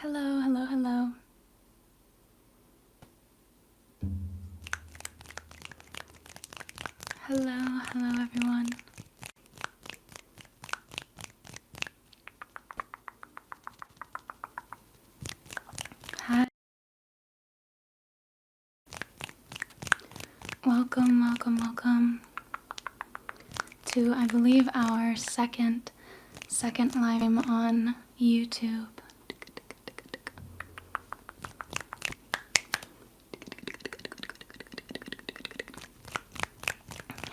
Hello, hello, hello. Hello, hello everyone. Hi. Welcome, welcome, welcome to, I believe, our second live stream on YouTube.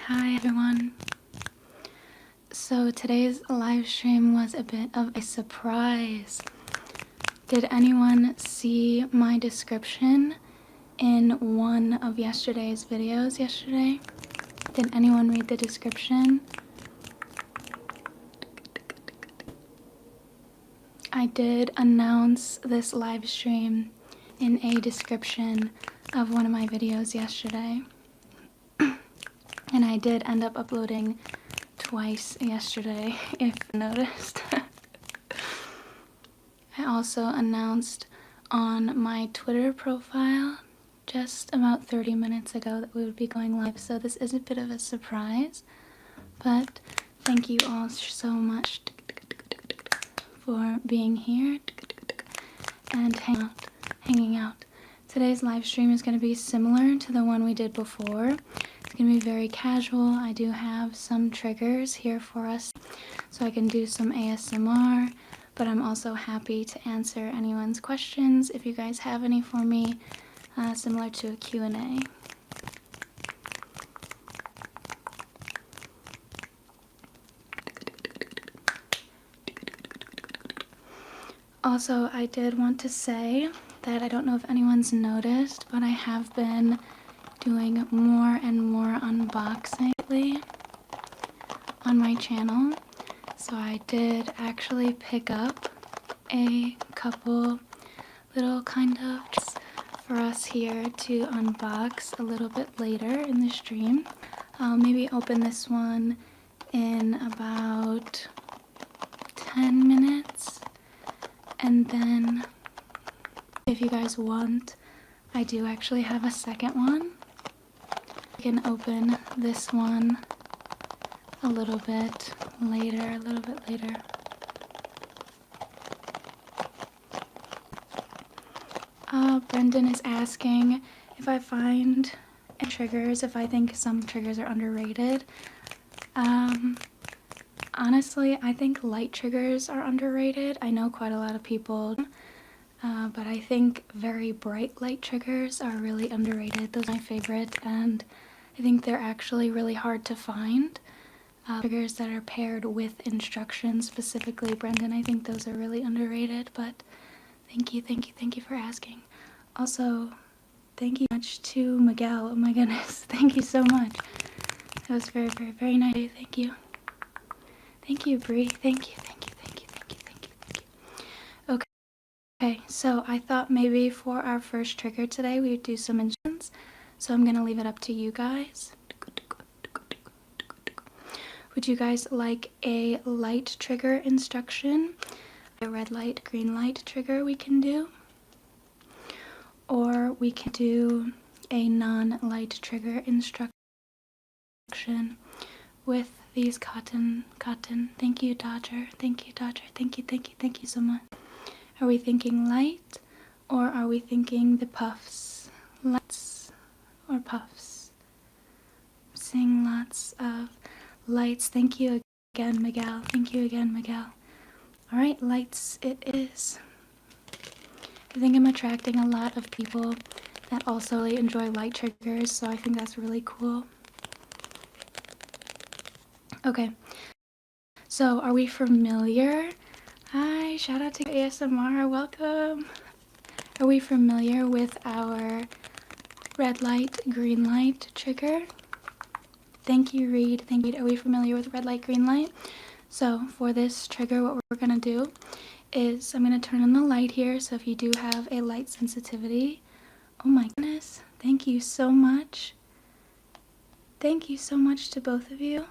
Hi everyone. So today's live stream was a bit of a surprise. Did anyone see my description in one of yesterday's videos yesterday? Did anyone read the description? I did announce this live stream in a description of one of my videos yesterday. And I did end up uploading twice yesterday, if you noticed. I also announced on my Twitter profile just about 30 minutes ago that we would be going live, so this is a bit of a surprise, but thank you all so much for being here and hanging out. Today's live stream is going to be similar to the one we did before. It's going to be very casual. I do have some triggers here for us, so I can do some ASMR, but I'm also happy to answer anyone's questions if you guys have any for me, similar to a Q&A. Also, I did want to say that I don't know if anyone's noticed, but I have been doing more and more unboxing lately on my channel. So I did actually pick up a couple little kind of for us here to unbox a little bit later in the stream. I'll maybe open this one in about 10 minutes. And then, if you guys want, I do actually have a second one. I can open this one a little bit later, Brendan is asking if I find triggers, if I think some triggers are underrated. Honestly, I think light triggers are underrated. I know quite a lot of people, but I think very bright light triggers are really underrated. Those are my favorite, and I think they're actually really hard to find. Triggers that are paired with instructions specifically, Brendan, I think those are really underrated, but thank you for asking. Also, thank you much to Miguel. Oh my goodness, thank you so much. That was very nice. Thank you. Thank you, Bree. Thank you. Okay, so I thought maybe for our first trigger today we would do some instructions. So I'm gonna leave it up to you guys. Would you guys like a light trigger instruction? A red light, green light trigger we can do? Or we can do a non-light trigger instruction with these cotton. Thank you, Dodger. Thank you so much. Are we thinking light, or are we thinking the puffs? Lights or puffs? I'm seeing lots of lights. Thank you again, Miguel. Alright, lights it is. I think I'm attracting a lot of people that also really enjoy light triggers, so I think that's really cool. Okay, so are we familiar? Hi, shout out to ASMR, welcome. Are we familiar with our red light, green light trigger? Thank you, Reed. Are we familiar with red light, green light? So for this trigger, what we're gonna do is I'm gonna turn on the light here. So if you do have a light sensitivity, oh my goodness, thank you so much. Thank you so much to both of you.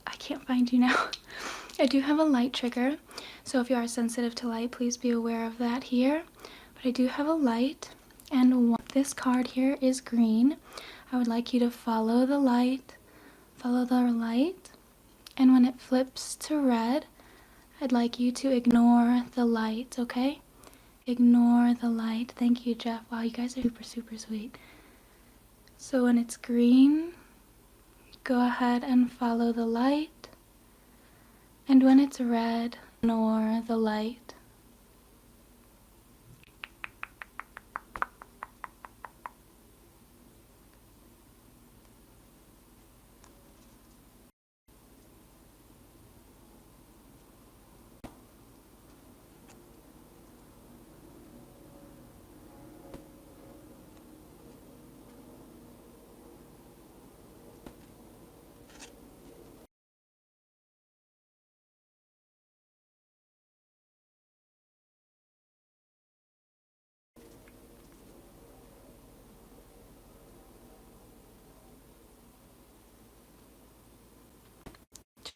I can't find you now. I do have a light trigger, so if you are sensitive to light, please be aware of that here. But I do have a light, and this card here is green. I would like you to follow the light, and when it flips to red, I'd like you to ignore the light, okay? Ignore the light. Thank you, Jeff. Wow, you guys are super, super sweet. So when it's green, go ahead and follow the light. And when it's red, ignore the light.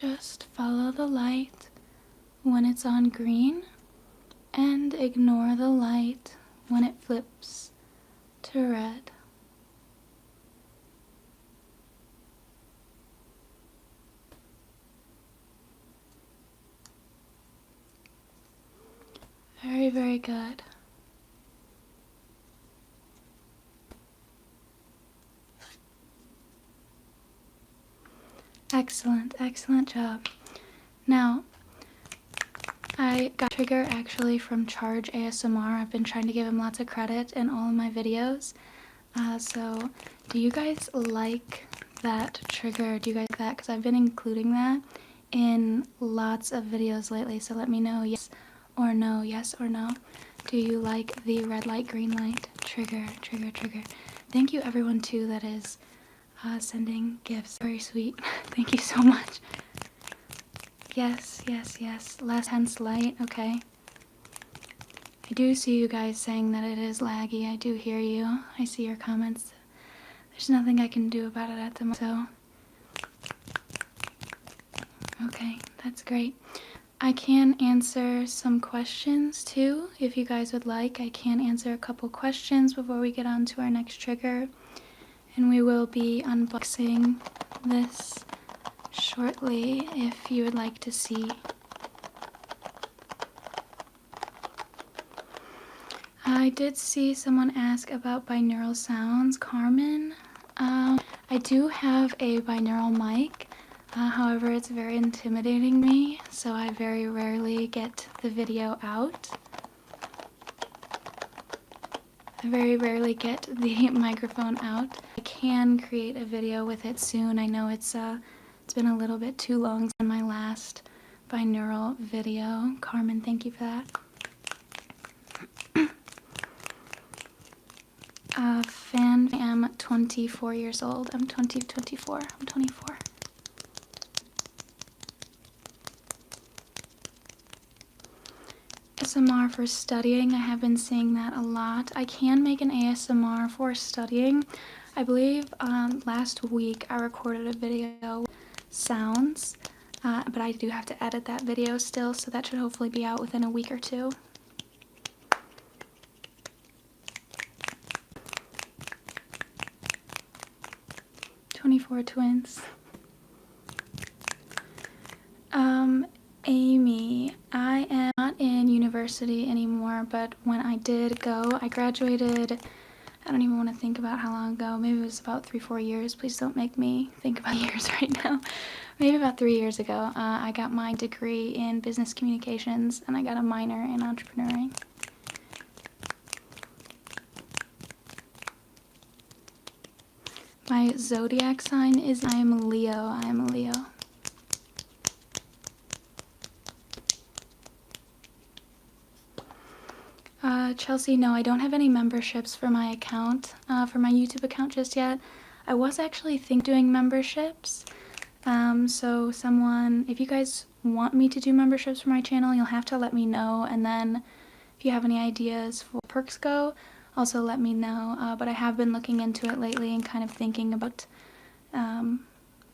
Just follow the light when it's on green and ignore the light when it flips to red. Very, very good. Excellent, excellent job. Now, I got a trigger actually from Charge ASMR. I've been trying to give him lots of credit in all of my videos. So, do you guys like that trigger? Do you guys like that? Because I've been including that in lots of videos lately. So let me know yes or no, yes or no. Do you like the red light, green light trigger? Thank you everyone too that is sending gifts. Very sweet. Thank you so much. Yes. Less tense light. Okay. I do see you guys saying that it is laggy. I do hear you. I see your comments. There's nothing I can do about it at the moment, so. Okay, that's great. I can answer some questions too, if you guys would like. I can answer a couple questions before we get on to our next trigger. And we will be unboxing this shortly if you would like to see. I did see someone ask about binaural sounds. Carmen, I do have a binaural mic, however it's very intimidating me, so I very rarely get the video out. I very rarely get the microphone out. I can create a video with it soon. I know it's been a little bit too long since my last binaural video. Carmen, thank you for that. Fan, I am 24 years old. I'm 24. I'm 24. ASMR for studying, I have been seeing that a lot. I can make an ASMR for studying. I believe last week I recorded a video with sounds, but I do have to edit that video still, so that should hopefully be out within a week or two. Twins. Amy, I am not in university anymore, but when I did go, I graduated, I don't even want to think about how long ago, maybe it was about 3-4 years. Please don't make me think about years right now. Maybe about 3 years ago, I got my degree in business communications and I got a minor in entrepreneuring. My zodiac sign is I am a Leo. Chelsea, no, I don't have any memberships for my account, for my YouTube account just yet. I was actually doing memberships. So someone, if you guys want me to do memberships for my channel, you'll have to let me know. And then if you have any ideas for perks go, also let me know. But I have been looking into it lately and kind of thinking about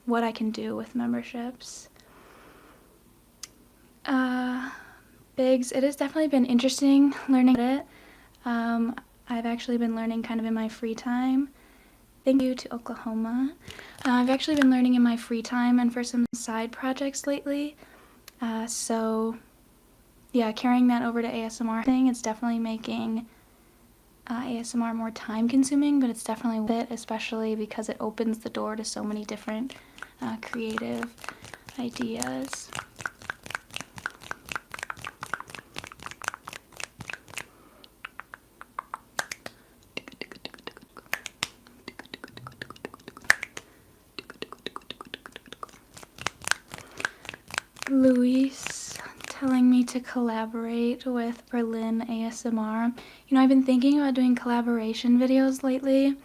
what I can do with memberships. Biggs, it has definitely been interesting learning it. I've actually been learning kind of in my free time. Thank you to Oklahoma. I've actually been learning in my free time and for some side projects lately. So yeah, carrying that over to ASMR thing, it's definitely making ASMR more time consuming, but it's definitely worth it, especially because it opens the door to so many different creative ideas. Luis telling me to collaborate with Berlin ASMR. You know, I've been thinking about doing collaboration videos lately,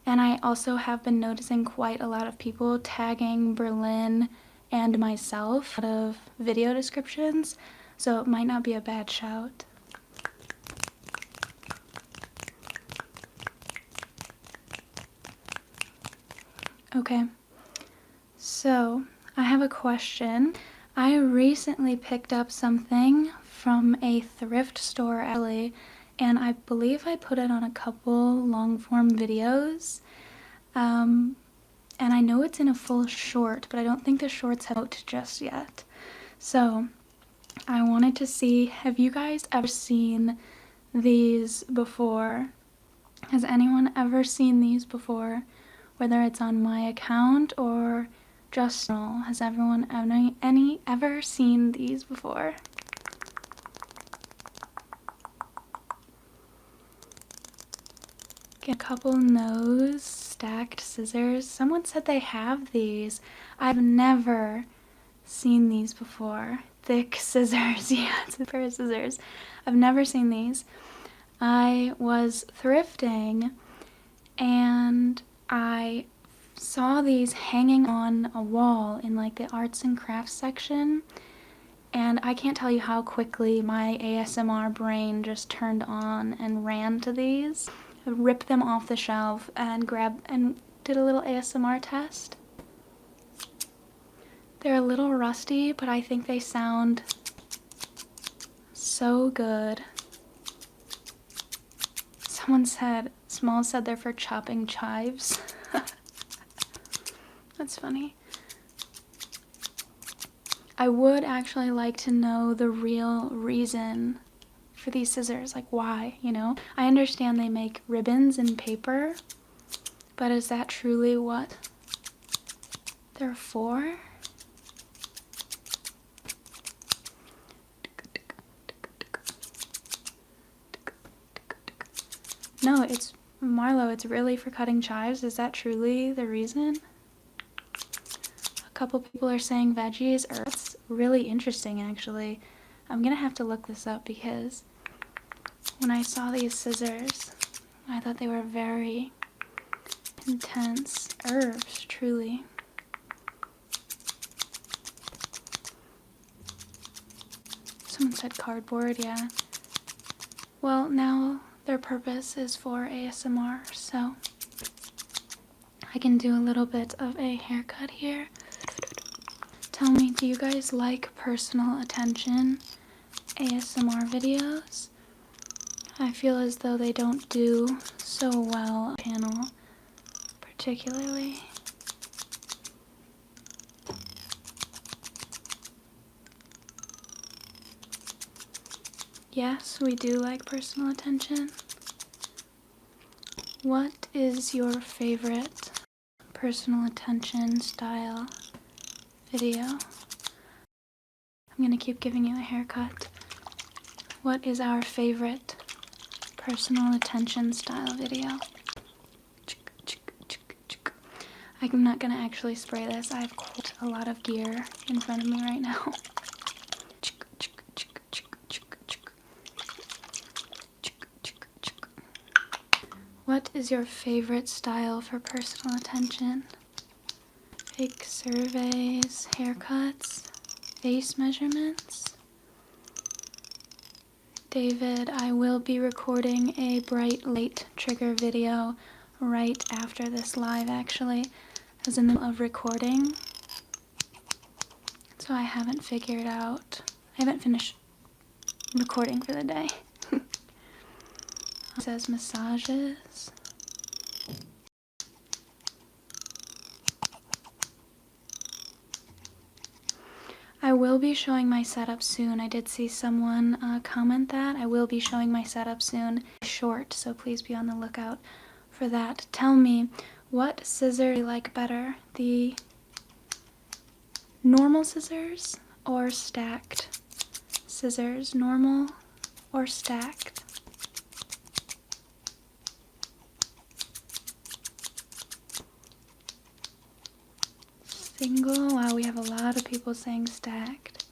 and I also have been noticing quite a lot of people tagging Berlin and myself out of video descriptions, so it might not be a bad shout. Okay, so I have a question. I recently picked up something from a thrift store actually, and I believe I put it on a couple long form videos. And I know it's in a full short, but I don't think the shorts have out just yet. So I wanted to see, have you guys ever seen these before? Has anyone ever seen these before? Whether it's on my account or just has everyone ever seen these before? Get a couple nose stacked scissors. Someone said they have these. I've never seen these before. Thick scissors. Yeah, it's a pair of scissors. I've never seen these. I was thrifting and I saw these hanging on a wall in like the arts and crafts section, and I can't tell you how quickly my ASMR brain just turned on and ran to these. I ripped them off the shelf and did a little ASMR test. They're a little rusty, but I think they sound so good. Smalls said they're for chopping chives. That's funny. I would actually like to know the real reason for these scissors, like why, you know? I understand they make ribbons and paper, but is that truly what they're for? No, it's Marlo, it's really for cutting chives. Is that truly the reason? A couple people are saying veggies, or that's really interesting actually. I'm gonna have to look this up because when I saw these scissors, I thought they were very intense herbs, truly. Someone said cardboard, yeah. Well, now their purpose is for ASMR, so I can do a little bit of a haircut here. Tell me, do you guys like personal attention ASMR videos? I feel as though they don't do so well on the channel, particularly. Yes, we do like personal attention. What is your favorite personal attention style video? I'm gonna keep giving you a haircut. What is our favorite personal attention style video? I'm not gonna actually spray this. I have quite a lot of gear in front of me right now. What is your favorite style for personal attention? Fake surveys, haircuts, face measurements? David, I will be recording a bright light trigger video right after this live actually. I was in the middle of recording, so I haven't figured out I haven't finished recording for the day. It says massages. I will be showing my setup soon. I did see someone comment that. I will be showing my setup soon. Short, so please be on the lookout for that. Tell me, what scissor do you like better? The normal scissors or stacked scissors? Normal or stacked? Single? Wow, we have a lot of people saying stacked.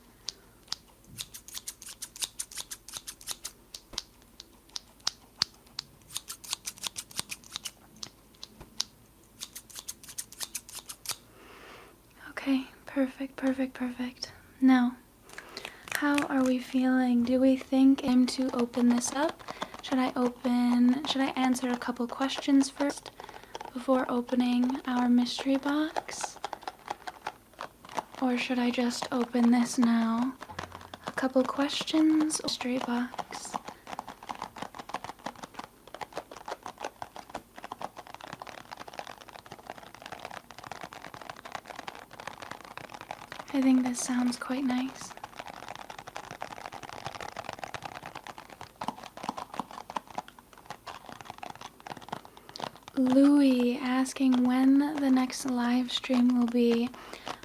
Okay, perfect, perfect, perfect. Now, how are we feeling? Do we think I'm to open this up? Should I answer a couple questions first before opening our mystery box? Or should I just open this now? A couple questions, mystery box. I think this sounds quite nice. Louis asking when the next live stream will be.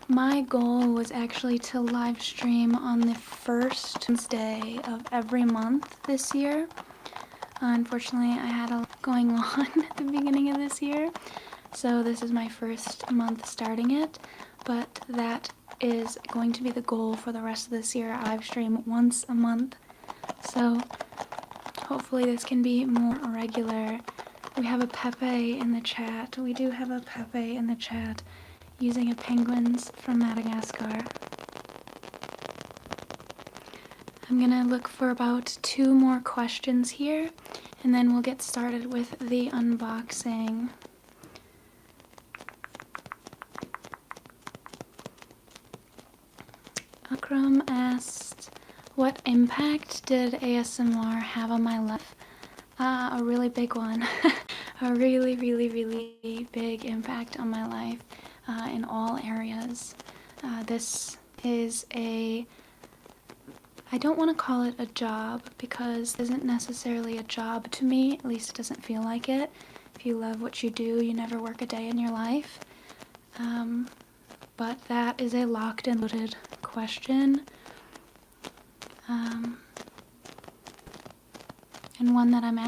My goal was actually to live stream on the first Wednesday of every month this year. Unfortunately, I had a lot going on at the beginning of this year, so this is my first month starting it, but that is going to be the goal for the rest of this year. I live stream once a month, so hopefully this can be more regular. We have a Pepe in the chat. We do have a Pepe in the chat using a penguins from Madagascar. I'm gonna look for about 2 more questions here, and then we'll get started with the unboxing. Akram asked, what impact did ASMR have on my life? A really big one. A really, really, really big impact on my life in all areas. This is I don't want to call it a job because it isn't necessarily a job to me, at least it doesn't feel like it. If you love what you do, you never work a day in your life. But that is a locked and loaded question. And one that I'm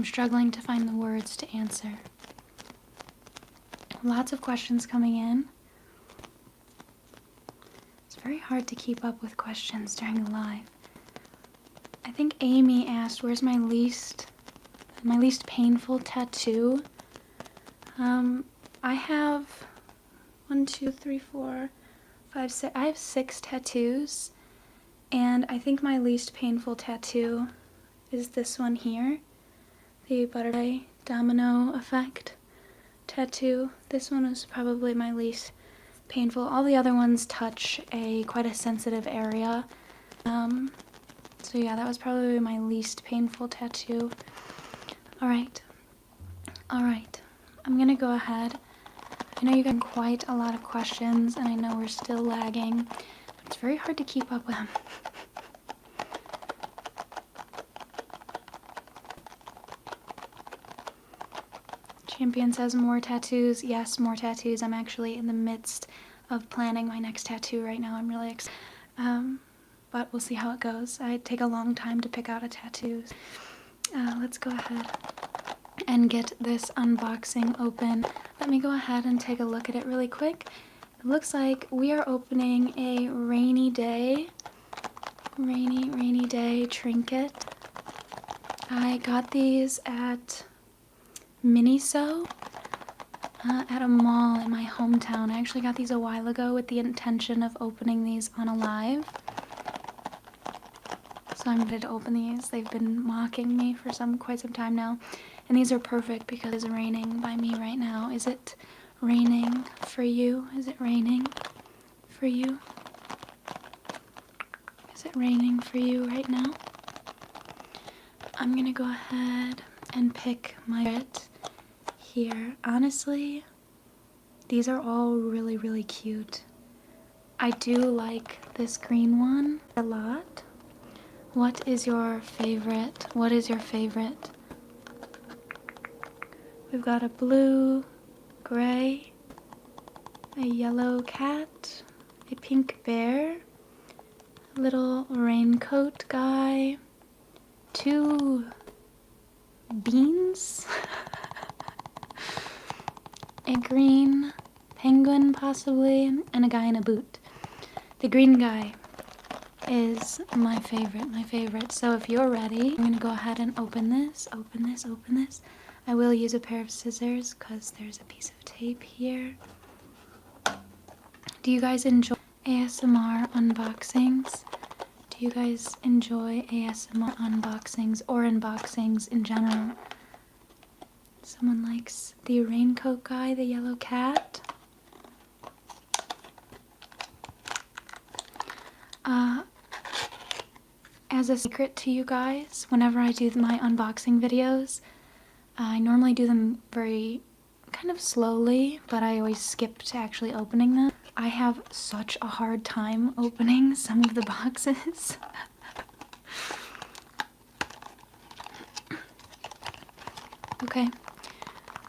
struggling to find the words to answer. Lots of questions coming in. It's very hard to keep up with questions during the live. I think Amy asked, where's my least painful tattoo? I have 1, 2, 3, 4, 5, 6. I have 6 tattoos, and I think my least painful tattoo is this one here, the butterfly domino effect tattoo. This one is probably my least painful. All the other ones touch quite a sensitive area. So yeah, that was probably my least painful tattoo. Alright. I'm gonna go ahead. I know you got quite a lot of questions, and I know we're still lagging, but it's very hard to keep up with them. Champion says more tattoos. Yes, more tattoos. I'm actually in the midst of planning my next tattoo right now. I'm really excited. But we'll see how it goes. I take a long time to pick out a tattoo. Let's go ahead and get this unboxing open. Let me go ahead and take a look at it really quick. It looks like we are opening a rainy day trinket. I got these at Miniso at a mall in my hometown. I actually got these a while ago with the intention of opening these on a live. So I'm ready to open these. They've been mocking me for quite some time now. And these are perfect because it's raining by me right now. Is it raining for you? Is it raining for you? Is it raining for you right now? I'm gonna go ahead and pick my favorite here. Honestly, these are all really, really cute. I do like this green one a lot. What is your favorite? What is your favorite? We've got a blue, gray, a yellow cat, a pink bear, a little raincoat guy, 2 beans, a green penguin possibly, and a guy in a boot. The green guy is my favorite. So if you're ready, I'm gonna go ahead and open this. I will use a pair of scissors because there's a piece of tape here. Do you guys enjoy ASMR unboxings? Do you guys enjoy ASMR unboxings or unboxings in general? Someone likes the raincoat guy, the yellow cat. As a secret to you guys, whenever I do my unboxing videos, I normally do them very kind of slowly, but I always skip to actually opening them. I have such a hard time opening some of the boxes. Okay,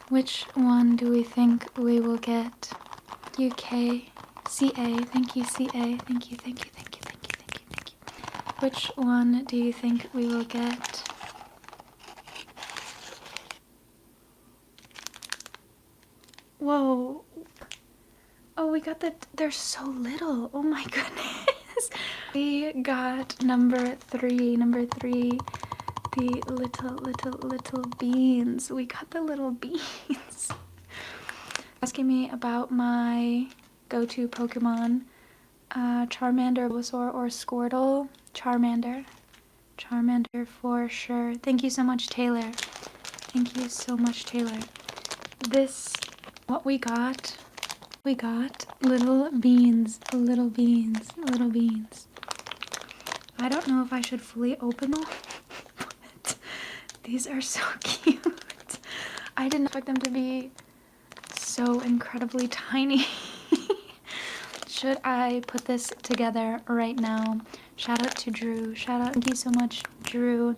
which one do we think we will get? UK, CA, thank you CA, thank you. Which one do you think we will get? Whoa. Oh, we got they're so little. Oh my goodness. We got number three, the little beans. We got the little beans. Asking me about my go-to Pokemon, Charmander, Bulbasaur, or Squirtle. Charmander for sure. Thank you so much, Taylor. Thank you so much, Taylor. What we got little beans. I don't know if I should fully open them, but these are so cute. I didn't expect them to be so incredibly tiny. Should I put this together right now? Shout out to Drew. Thank you so much, Drew.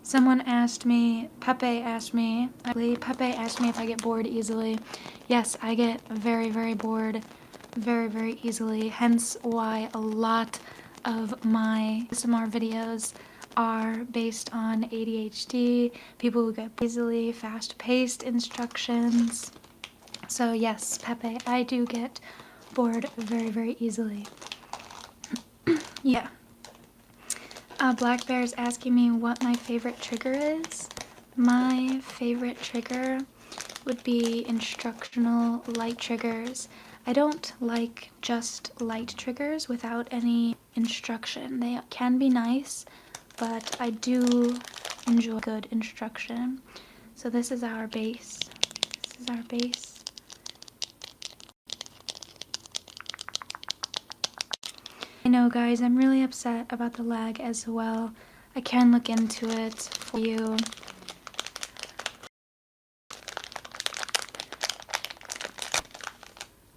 Someone asked me, Pepe asked me if I get bored easily. Yes, I get very, very bored very, very easily. Hence why a lot of my ASMR videos are based on ADHD, people who get easily, fast-paced instructions. So yes, Pepe, I do get bored very, very easily. Yeah. Black Bear is asking me what my favorite trigger is. My favorite trigger would be instructional light triggers. I don't like just light triggers without any instruction. They can be nice, but I do enjoy good instruction. So this is our base. I know, guys, I'm really upset about the lag as well. I can look into it for you.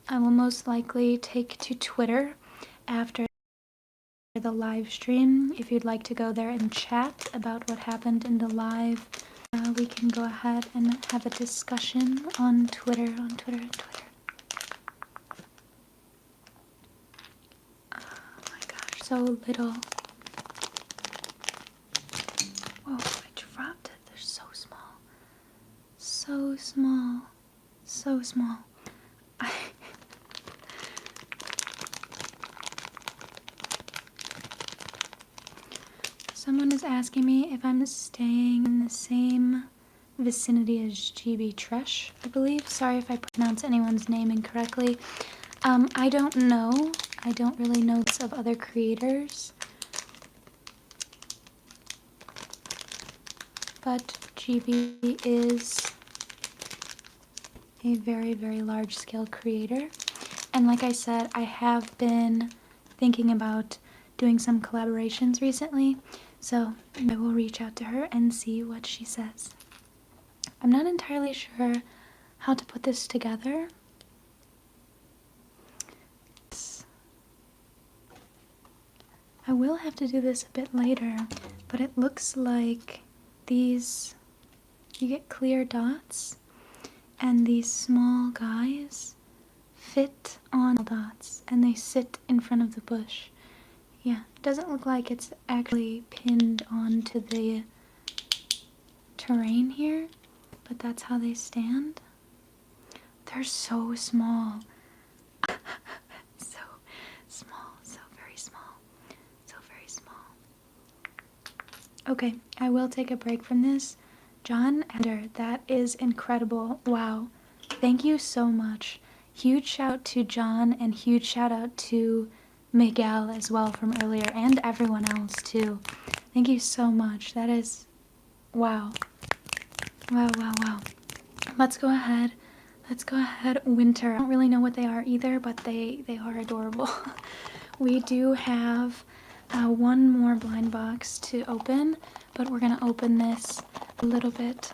I will most likely take to Twitter after the live stream. If you'd like to go there and chat about what happened in the live, we can go ahead and have a discussion on Twitter. So little. Whoa, I dropped it. They're so small. So small. Someone is asking me if I'm staying in the same vicinity as GB Tresh, I believe. Sorry if I pronounce anyone's name incorrectly. I don't know. I don't really know of other creators. But GB is a very, very large-scale creator. And like I said, I have been thinking about doing some collaborations recently, so I will reach out to her and see what she says. I'm not entirely sure how to put this together. I will have to do this a bit later, but it looks like these, you get clear dots, and these small guys fit on dots, and they sit in front of the bush. Yeah, it doesn't look like it's actually pinned onto the terrain here, but that's how they stand. They're so small. So small, so very small. So very small. Okay, I will take a break from this. John Ender, that is incredible. Wow. Thank you so much. Huge shout out to John and huge shout out to Miguel as well from earlier, and everyone else too. Thank you so much. That is, wow. Wow, wow, wow. Let's go ahead. Winter. I don't really know what they are either, but they are adorable. We do have one more blind box to open, but we're gonna open this a little bit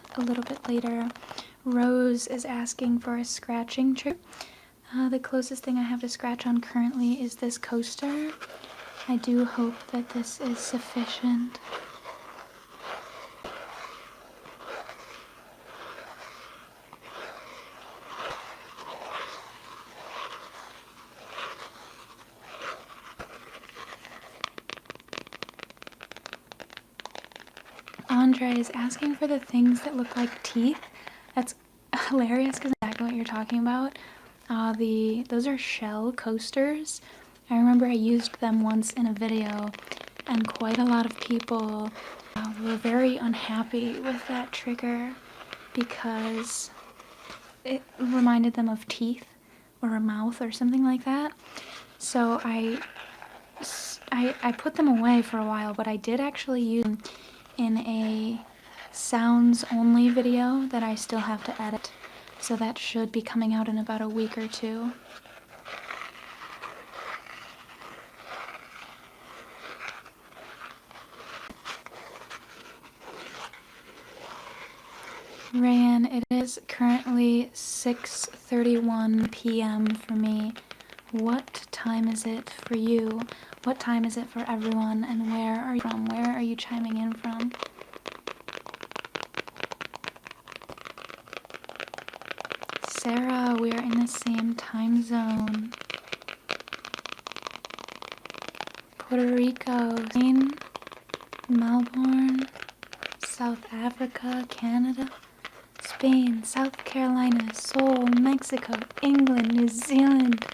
later. Rose is asking for a scratching trick. The closest thing I have to scratch on currently is this coaster. I do hope that this is sufficient. Andre is asking for the things that look like teeth. That's hilarious because that's exactly what you're talking about. Those are shell coasters. I remember I used them once in a video, and quite a lot of people were very unhappy with that trigger because it reminded them of teeth or a mouth or something like that. So I put them away for a while, but I did actually use them in a sounds only video that I still have to edit. So that should be coming out in about a week or two. Rayan, it is currently 6:31 p.m. for me. What time is it for you? What time is it for everyone? And where are you from? Where are you chiming in from? Sarah, we are in the same time zone. Puerto Rico, Spain, Melbourne, South Africa, Canada, Spain, South Carolina, Seoul, Mexico, England, New Zealand,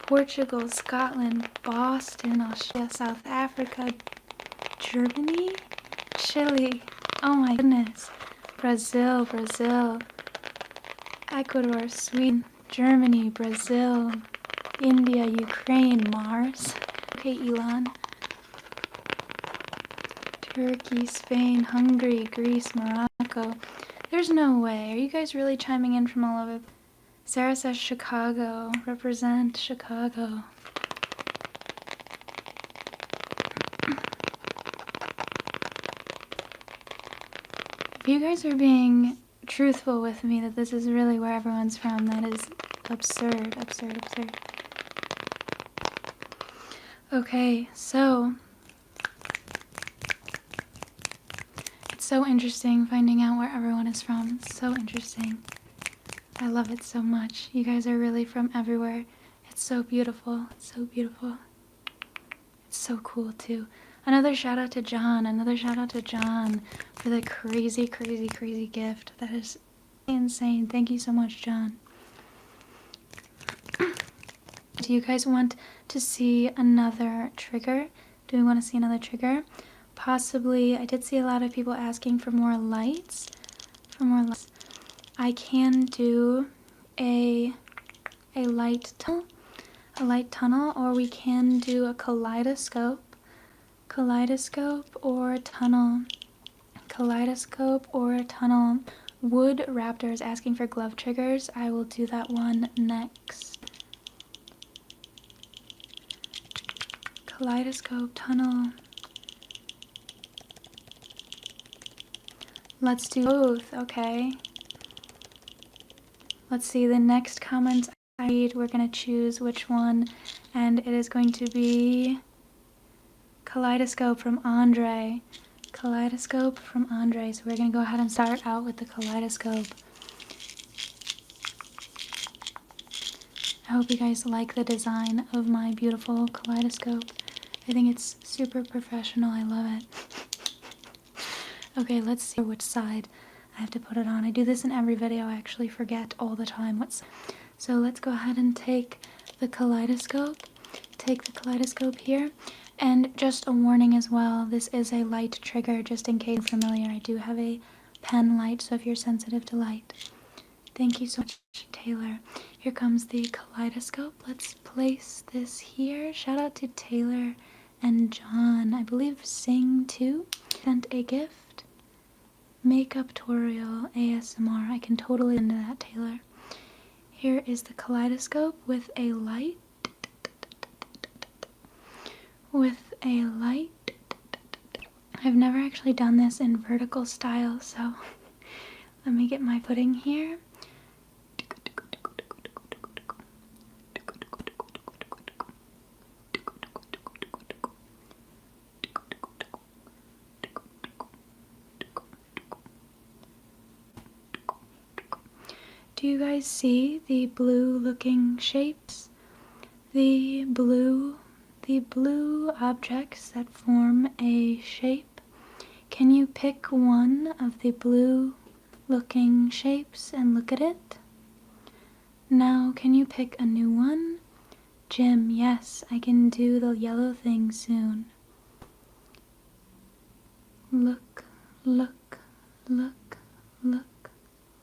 Portugal, Scotland, Boston, Australia, South Africa, Germany, Chile, oh my goodness, Brazil, Ecuador, Sweden, Germany, Brazil, India, Ukraine, Mars, okay, Elon, Turkey, Spain, Hungary, Greece, Morocco. There's no way. Are you guys really chiming in from all over? Sarah says Chicago. Represent Chicago. If you guys are being truthful with me that this is really where everyone's from, that is absurd. Okay, so it's so interesting finding out where everyone is from. It's so interesting. I love it so much. You guys are really from everywhere. It's so beautiful. It's so beautiful. It's so cool too. Another shout out to John. Another shout out to John for the crazy gift. That is insane. Thank you so much, John. Do you guys want to see another trigger? Do we want to see another trigger? Possibly. I did see a lot of people asking for more lights. I can do a light tunnel, or we can do a kaleidoscope or a tunnel. Wood Raptor is asking for glove triggers. I will do that one next. kaleidoscope tunnel. Let's do both, okay? Let's see, the next comment I read, we're gonna choose which one, and it is going to be kaleidoscope from Andre. Kaleidoscope from Andre. So we're gonna go ahead and start out with the kaleidoscope. I hope you guys like the design of my beautiful kaleidoscope. I think it's super professional. I love it. Okay, let's see which side I have to put it on. I do this in every video. I actually forget all the time what's. So let's go ahead and take the kaleidoscope. Take the kaleidoscope here. And just a warning as well, this is a light trigger, just in case you're familiar. I do have a pen light, so if you're sensitive to light. Thank you so much, Taylor. Here comes the kaleidoscope. Let's place this here. Shout out to Taylor and John. I believe Sing too sent a gift. Makeup tutorial ASMR. I can totally into that, Taylor. Here is the kaleidoscope with a light. With a light. I've never actually done this in vertical style, so let me get my footing here. Do you guys see the blue looking shapes? The blue objects that form a shape. Can you pick one of the blue looking shapes and look at it? Now, can you pick a new one? Jim, yes, I can do the yellow thing soon. Look, look, look, look,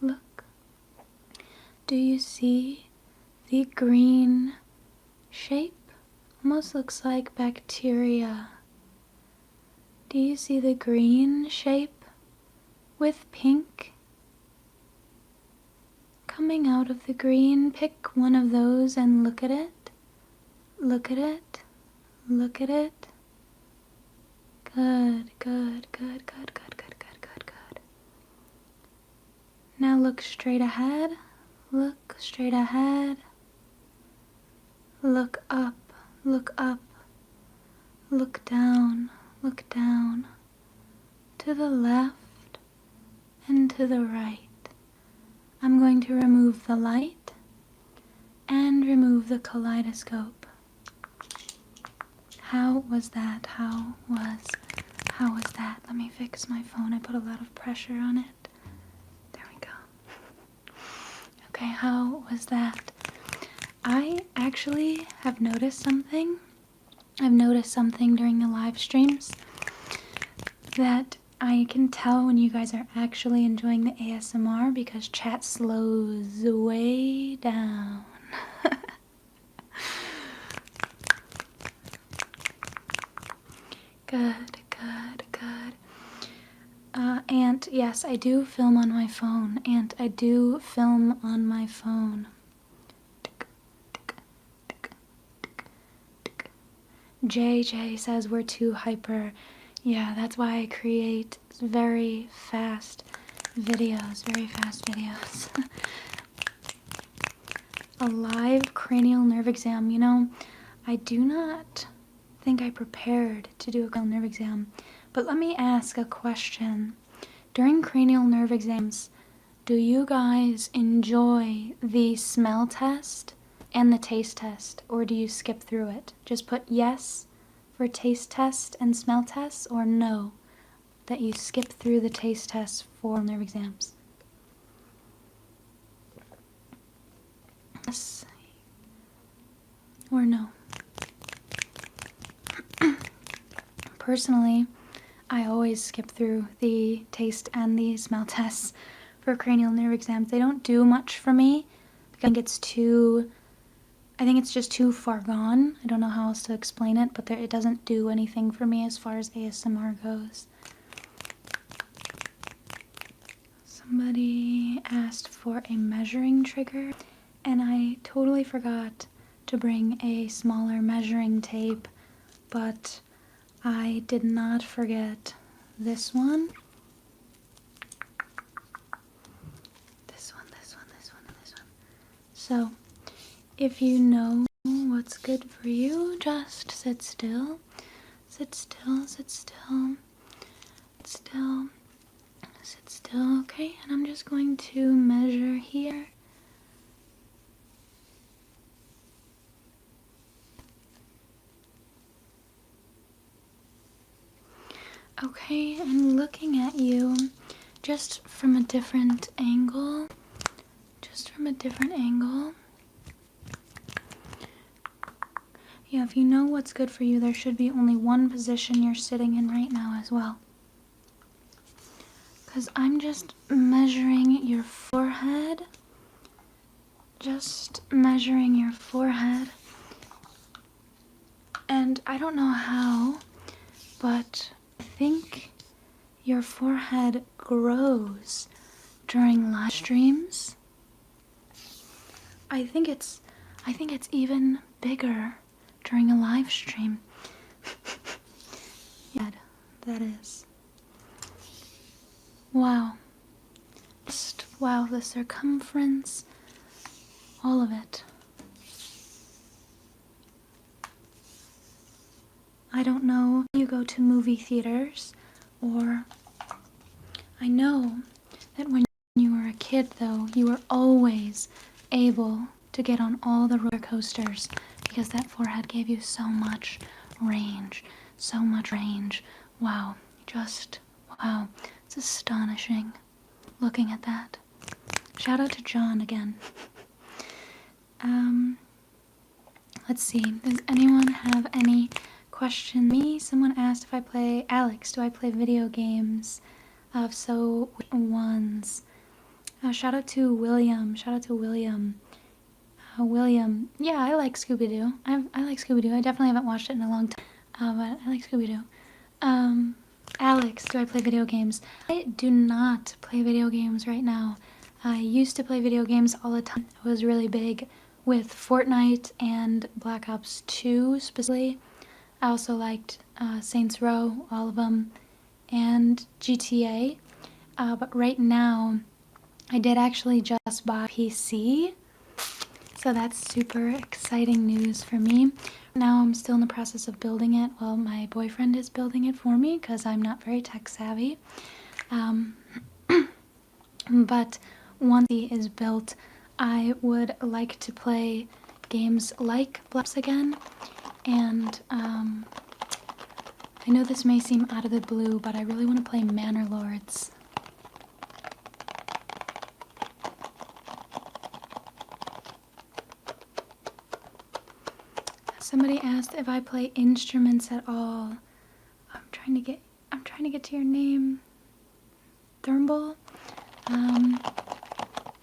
look. Do you see the green shape? Almost looks like bacteria. Do you see the green shape with pink coming out of the green? Pick one of those and look at it. Look at it. Look at it. Good, good, good, good, good, good, good, good, good. Now look straight ahead. Look straight ahead. Look up. Look up, look down, to the left and to the right. I'm going to remove the light and remove the kaleidoscope. How was that? How was that? Let me fix my phone. I put a lot of pressure on it. There we go. Okay, how was that? I actually have noticed something. I've noticed something during the live streams that I can tell when you guys are actually enjoying the ASMR because chat slows way down. Good, good, good. And yes, I do film on my phone. And I do film on my phone. JJ says we're too hyper. Yeah, that's why I create very fast videos. A live cranial nerve exam. You know, I do not think I prepared to do a cranial nerve exam. But let me ask a question. During cranial nerve exams, do you guys enjoy the smell test and the taste test, or do you skip through it? Just put yes for taste test and smell tests, or no, that you skip through the taste tests for nerve exams. Yes or no. Personally, I always skip through the taste and the smell tests for cranial nerve exams. They don't do much for me because I think it's just too far gone. I don't know how else to explain it, but it doesn't do anything for me as far as ASMR goes. Somebody asked for a measuring trigger, and I totally forgot to bring a smaller measuring tape but I did not forget this one. This one, this one, this one, and this one. So, if you know what's good for you, just sit still. Sit still, sit still, sit still, sit still, okay? And I'm just going to measure here. Okay, and looking at you just from a different angle, Yeah, if you know what's good for you, there should be only one position you're sitting in right now as well. Because I'm just measuring your forehead. Just measuring your forehead. And I don't know how, but I think your forehead grows during live streams. I think it's even bigger during a live stream. Yeah, that is. Wow. Just wow, the circumference, all of it. I don't know if you go to movie theaters, or I know that when you were a kid though, you were always able to get on all the roller coasters because that forehead gave you so much range, so much range. Wow, just wow, it's astonishing looking at that. Shout out to John again. Let's see, does anyone have any questions? Me, someone asked if I play, Alex, do I play video games? So which ones? Shout out to William, William, yeah, I like Scooby-Doo. I like Scooby-Doo. I definitely haven't watched it in a long time, but I like Scooby-Doo. Alex, do I play video games? I do not play video games right now. I used to play video games all the time. I was really big with Fortnite and Black Ops 2 specifically. I also liked Saints Row, all of them, and GTA. But right now, I did actually just buy a PC. So that's super exciting news for me. Now I'm still in the process of building it. Well, my boyfriend is building it for me because I'm not very tech savvy. But once it is built, I would like to play games like Black Ops again. And I know this may seem out of the blue, but I really want to play Manor Lords. Somebody asked if I play instruments at all. I'm trying to get to your name. Thurnbull?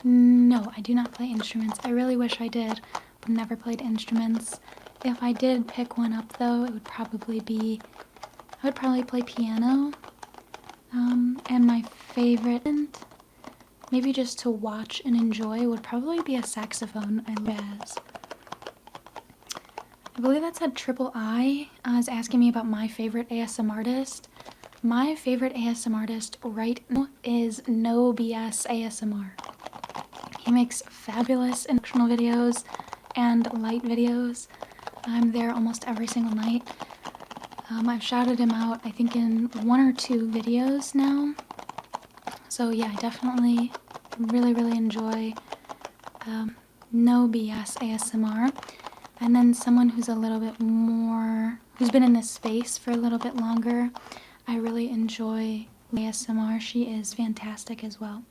No, I do not play instruments. I really wish I did, but never played instruments. If I did pick one up though, it would probably be, I would probably play piano. And my favorite, maybe just to watch and enjoy, would probably be a saxophone and jazz. I believe that said Triple I is asking me about my favorite ASMR artist. My favorite ASMR artist right now is NoBS ASMR. He makes fabulous instructional videos and light videos. I'm there almost every single night. I've shouted him out, I think, in 1 or 2 videos now. So yeah, I definitely really enjoy NoBS ASMR. And then someone who's a little bit more, who's been in this space for a little bit longer, I really enjoy ASMR. She is fantastic as well.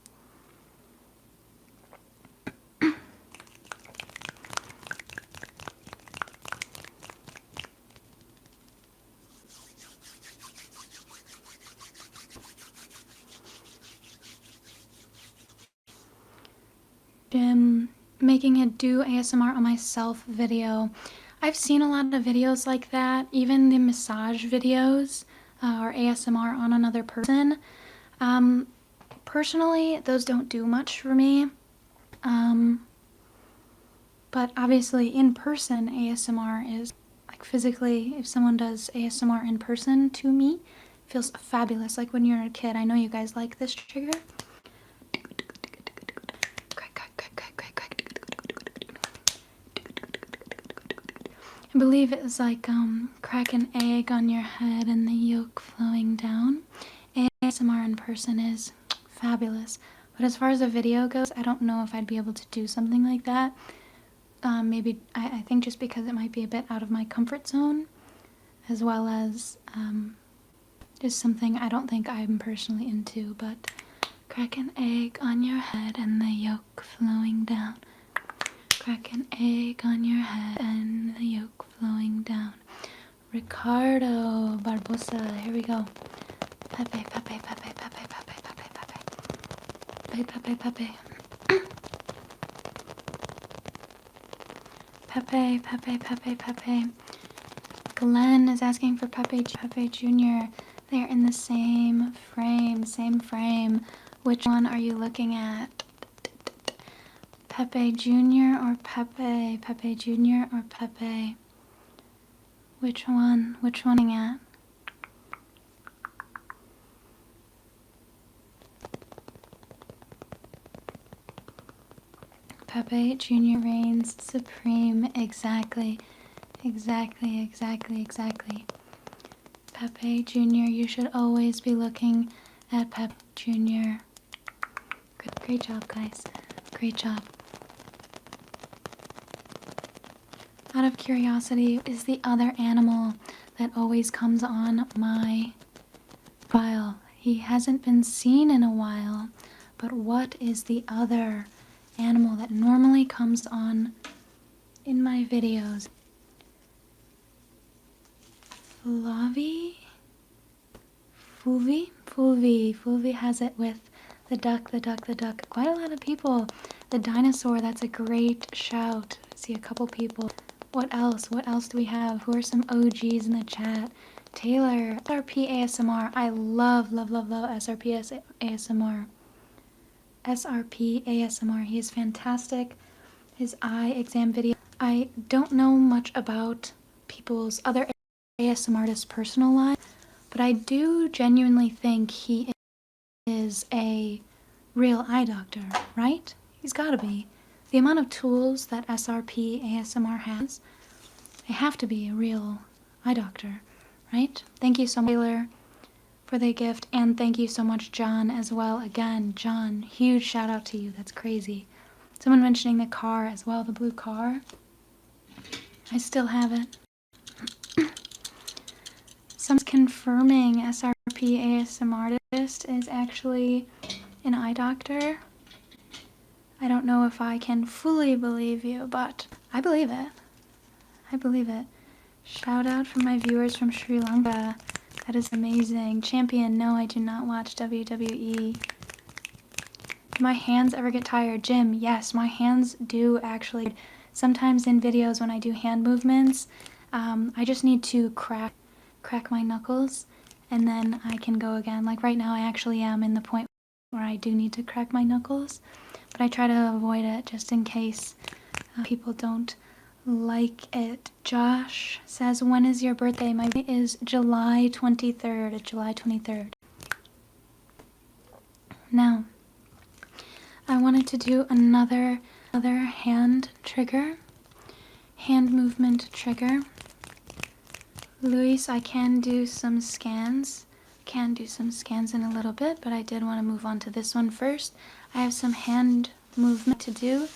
Making a do ASMR on myself video. I've seen a lot of videos like that, even the massage videos or ASMR on another person. Personally, those don't do much for me. But obviously in person ASMR is like physically, if someone does ASMR in person to me, it feels fabulous. Like when you're a kid. I know you guys like this trigger. I believe it was like crack an egg on your head and the yolk flowing down. ASMR in person is fabulous. But as far as a video goes, I don't know if I'd be able to do something like that. Maybe, I think just because it might be a bit out of my comfort zone, as well as just something I don't think I'm personally into, but crack an egg on your head and the yolk flowing down. Crack an egg on your head and the yolk flowing down. Ricardo Barbosa, here we go. Pepe, Pepe, Pepe, Pepe, Pepe, Pepe, Pepe. Pepe, Pepe, Pepe. Pepe, Pepe, Pepe, Pepe. Glenn is asking for Pepe Jr. They're in the same frame. Which one are you looking at? Pepe Jr. or Pepe? Pepe Jr. or Pepe? Which one? Which one are you looking at? Pepe Jr. reigns supreme. Exactly. Pepe Jr., you should always be looking at Pepe Jr. Great job, guys. Great job. Out of curiosity, is the other animal that always comes on my file? He hasn't been seen in a while, but what is the other animal that normally comes on in my videos? Flavi? Fulvi has it with the duck. Quite a lot of people. The dinosaur, that's a great shout. I see a couple people. What else? What else do we have? Who are some OGs in the chat? Taylor, SRP ASMR. I love SRP ASMR. SRP ASMR. He is fantastic. His eye exam video. I don't know much about people's other ASMR artists' personal lives, but I do genuinely think he is a real eye doctor, right? He's gotta be. The amount of tools that SRP ASMR has, they have to be a real eye doctor, right? Thank you so much, Taylor, for the gift, and thank you so much, John, as well. Again, John, huge shout out to you. That's crazy. Someone mentioning the car as well, the blue car. I still have it. Someone's confirming SRP ASMR artist is actually an eye doctor. I don't know if I can fully believe you, but I believe it. I believe it. Shout out from my viewers from Sri Lanka. That is amazing. Champion, no, I do not watch WWE. Do my hands ever get tired? Jim, yes, my hands do actually. Sometimes in videos when I do hand movements, I just need to crack my knuckles and then I can go again. Like right now I actually am in the point where I do need to crack my knuckles, but I try to avoid it just in case people don't like it. Josh says, when is your birthday? My birthday is July 23rd. July 23rd. Now, I wanted to do another hand trigger, hand movement trigger. Luis, I can do some scans. Can do some scans in a little bit, but I did want to move on to this one first. I have some hand movement to do.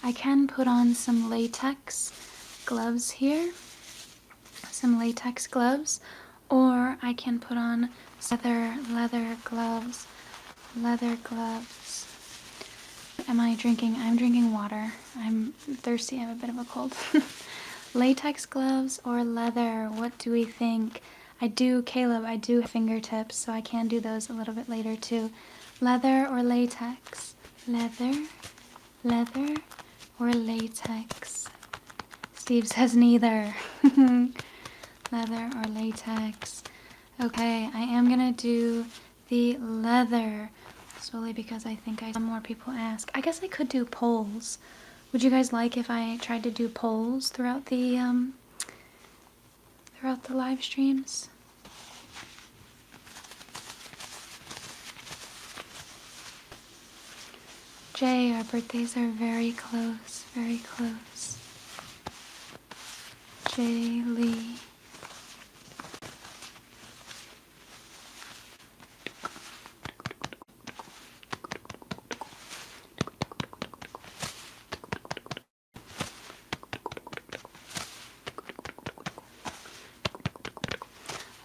I can put on some latex gloves here, some latex gloves, or I can put on leather gloves. Am I drinking? I'm drinking water. I'm thirsty. I have a bit of a cold. Latex gloves or leather? What do we think? Caleb, I do have fingertips, so I can do those a little bit later too. Leather or latex? Leather or latex? Steve says neither. Leather or latex? Okay, I am gonna do the leather solely because I think I saw more people ask. I guess I could do polls. Would you guys like if I tried to do polls throughout the throughout the live streams. Jay, our birthdays are very close, very close. Jay Lee.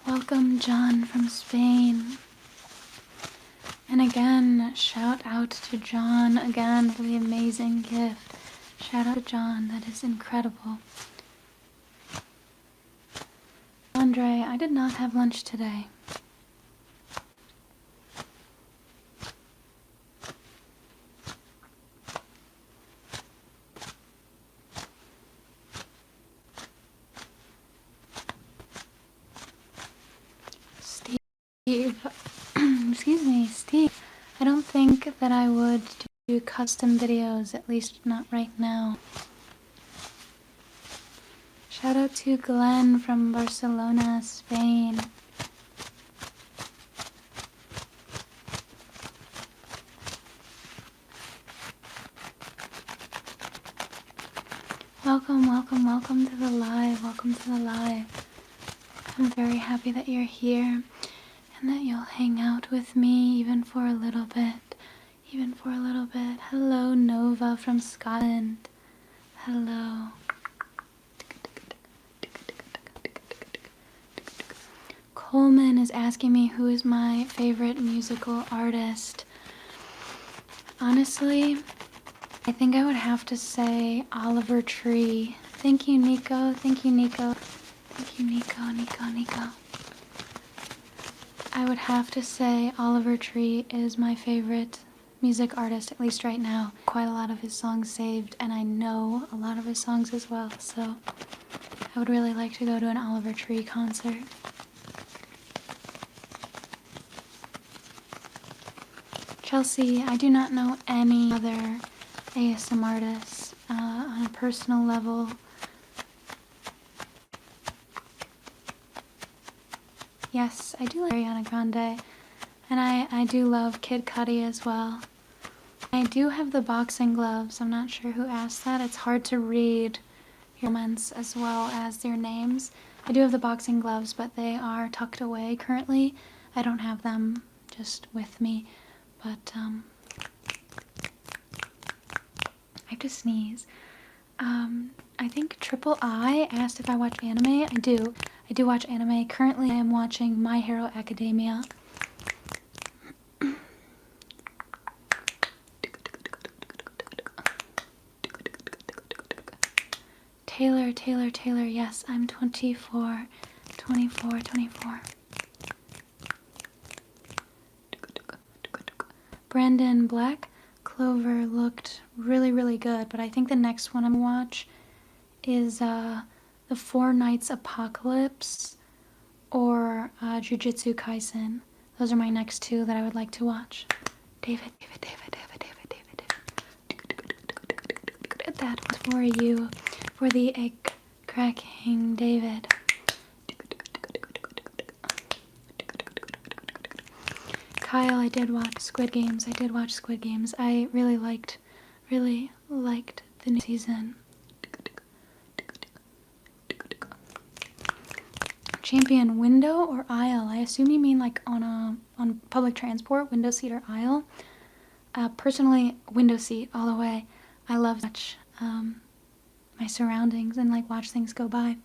Welcome, John from Spain. And again, shout out to John again for the amazing gift. Shout out to John, that is incredible. Andre, I did not have lunch today. Steve, excuse me, Steve, I don't think that I would do custom videos, at least not right now. Shout out to Glenn from Barcelona, Spain. Welcome, welcome, welcome to the live, welcome to the live. I'm very happy that you're here and that you'll hang out with me even for a little bit, even for a little bit. Hello, Nova from Scotland. Hello. Coleman is asking me who is my favorite musical artist. Honestly, I think I would have to say Oliver Tree. Thank you, Nico. Thank you, Nico. Thank you, Nico. I would have to say Oliver Tree is my favorite music artist, at least right now. Quite a lot of his songs saved, and I know a lot of his songs as well, so I would really like to go to an Oliver Tree concert. Chelsea, I do not know any other ASM artists on a personal level. Yes, I do like Ariana Grande, and I do love Kid Cudi as well. I do have the boxing gloves. I'm not sure who asked that. It's hard to read your comments as well as their names. I do have the boxing gloves, but they are tucked away currently. I don't have them just with me, but I have to sneeze. I think Triple I asked if I watch anime. I do. I do watch anime. Currently, I am watching My Hero Academia. Taylor, yes, I'm 24. Brandon, Black Clover looked really good, but I think the next one I'm gonna watch is the Four Nights Apocalypse or Jujutsu Kaisen. Those are my next two that I would like to watch. David. That was for you, for the egg cracking, David. Kyle, I did watch Squid Games. I really liked the new season. Champion, window or aisle? I assume you mean like on public transport, window seat or aisle. Personally, window seat all the way. I love to watch my surroundings and like watch things go by.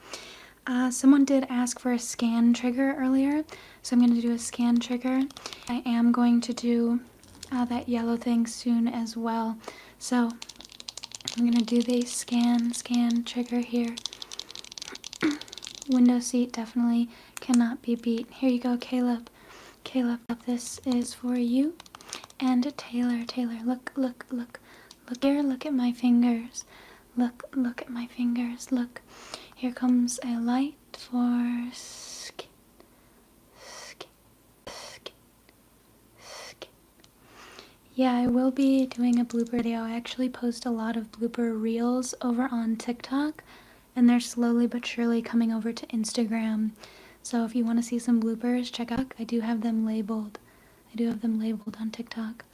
Someone did ask for a scan trigger earlier, so I'm going to do a scan trigger. I am going to do that yellow thing soon as well. So I'm going to do the scan trigger here. Window seat definitely cannot be beat. Here you go, Caleb. This is for you. And Taylor, look here, look at my fingers. Look at my fingers. Look. Here comes a light for skin. Yeah, I will be doing a blooper video. I actually post a lot of blooper reels over on TikTok, and they're slowly but surely coming over to Instagram. So if you want to see some bloopers, check out. I do have them labeled. I do have them labeled on TikTok.